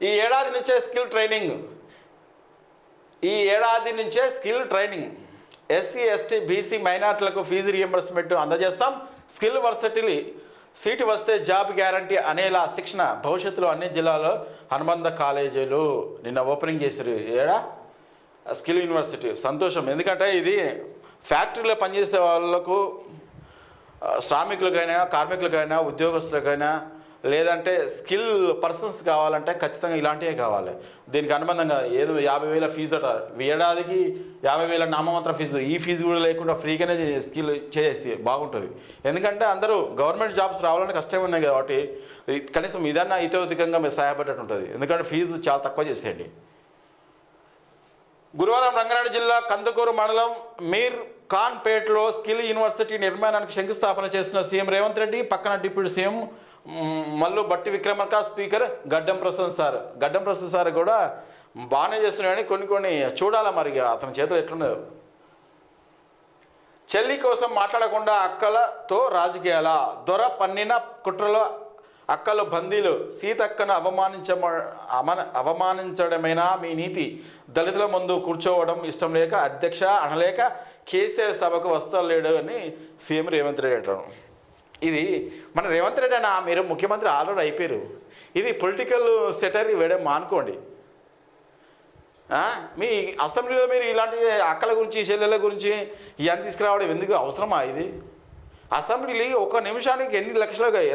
ఈ ఏడాది నుంచే skill training SC ST BC మైనార్టీలకు ఫీజు రియంబర్స్మెంట్ అందజేస్తాం. స్కిల్ వర్సిటీలు సీటు వస్తే జాబ్ గ్యారంటీ అనేలా శిక్షణ భవిష్యత్తులో అన్ని జిల్లాల్లో అనుబంధ కాలేజీలు నిన్న ఓపెనింగ్ చేశారు. స్కిల్ యూనివర్సిటీ సంతోషం. ఎందుకంటే ఇది ఫ్యాక్టరీలో పనిచేసే వాళ్ళకు, శ్రామికులకైనా, కార్మికులకైనా, ఉద్యోగస్తులకైనా, లేదంటే స్కిల్ పర్సన్స్ కావాలంటే ఖచ్చితంగా ఇలాంటివే కావాలి. దీనికి అనుబంధంగా ఏదో 50,000 ఫీజు అట, ఏడాదికి 50,000 నామమాత్ర ఫీజు. ఈ ఫీజు కూడా లేకుండా ఫ్రీగానే స్కిల్ చేసి బాగుంటుంది. ఎందుకంటే అందరూ గవర్నమెంట్ జాబ్స్ రావాలని కష్టం ఉన్నాయి కాబట్టి కనీసం ఇదన్నా ఇతోధికంగా మీరు సహాయపడేట్టు ఉంటుంది. ఎందుకంటే ఫీజు చాలా తక్కువ చేసేయండి. గురువారం రంగారెడ్డి జిల్లా కందుకూరు మండలం మీర్ ఖాన్పేట్లో స్కిల్ యూనివర్సిటీ నిర్మాణానికి శంకుస్థాపన చేసిన సీఎం రేవంత్ రెడ్డి, పక్కన డిప్యూటీ సీఎం మల్లు బట్టి విక్రమార్క, స్పీకర్ గడ్డం ప్రసాద్ సార్ కూడా బాగానే చేస్తున్నాయని కొన్ని చూడాలా మరి అతని చేతులు ఎట్లున్నాయో. చెల్లి కోసం మాట్లాడకుండా అక్కలతో రాజకీయాల దొర పన్నిన కుట్రలో అక్కలు బందీలు, సీతక్కను అవమానించడమేనా మీ నీతి? దళితుల ముందు కూర్చోవడం ఇష్టం లేక అధ్యక్ష అనలేక కేసీఆర్ సభకు వస్తలేడు అని సీఎం రేవంత్ రెడ్డి అంటారు. ఇది మన రేవంత్ రెడ్డి అన్న మీరు ముఖ్యమంత్రి ఆల్రెడీ అయిపోయారు. ఇది పొలిటికల్ సెటరీ వేయడం మానుకోండి. మీ అసెంబ్లీలో మీరు ఇలాంటి అక్కల గురించి, చెల్లెల గురించి ఇవన్నీ తీసుకురావడం ఎందుకు అవసరమా? ఇది అసెంబ్లీలో ఒక నిమిషానికి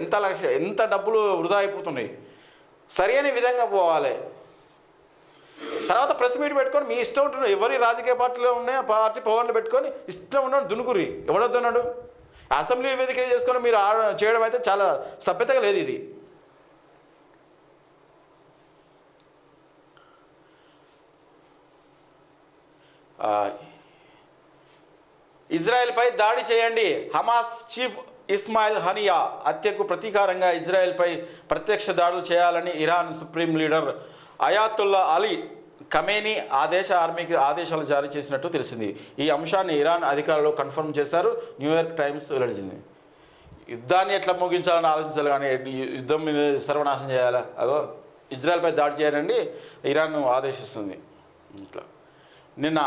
ఎంత డబ్బులు వృధా అయిపోతున్నాయి. సరైన విధంగా పోవాలి. తర్వాత ప్రెస్ మీట్ పెట్టుకొని మీ ఇష్టం ఉంటున్నాడు. ఎవరి రాజకీయ పార్టీలో ఉన్నాయి పార్టీ పవర్లు పెట్టుకొని ఇష్టం ఉన్నాడు దునుకురి. ఎవడొద్దన్నాడు? అసెంబ్లీ వేదిక చేసుకొని మీరు చేయడం అయితే చాలా సభ్యతగా లేదు. ఇది ఇజ్రాయెల్పై దాడి చేయండి. హమాస్ చీఫ్ ఇస్మాయిల్ హనియా హత్యకు ప్రతీకారంగా ఇజ్రాయెల్పై ప్రత్యక్ష దాడులు చేయాలని Iran supreme leader అయాతుల్లా Ali Khamenei ఆర్మీకి ఆదేశాలు జారీ చేసినట్టు తెలిసింది. ఈ అంశాన్ని ఇరాన్ అధికారులు కన్ఫర్మ్ చేశారు. న్యూయార్క్ టైమ్స్ వెల్లడించింది. యుద్ధాన్ని ఎట్లా ముగించాలని ఆలోచించాలి, కానీ యుద్ధం మీద సర్వనాశనం చేయాలా? అదో ఇజ్రాయెల్పై దాడి చేయాలని ఇరాన్ ఆదేశిస్తుంది. ఇట్లా నిన్న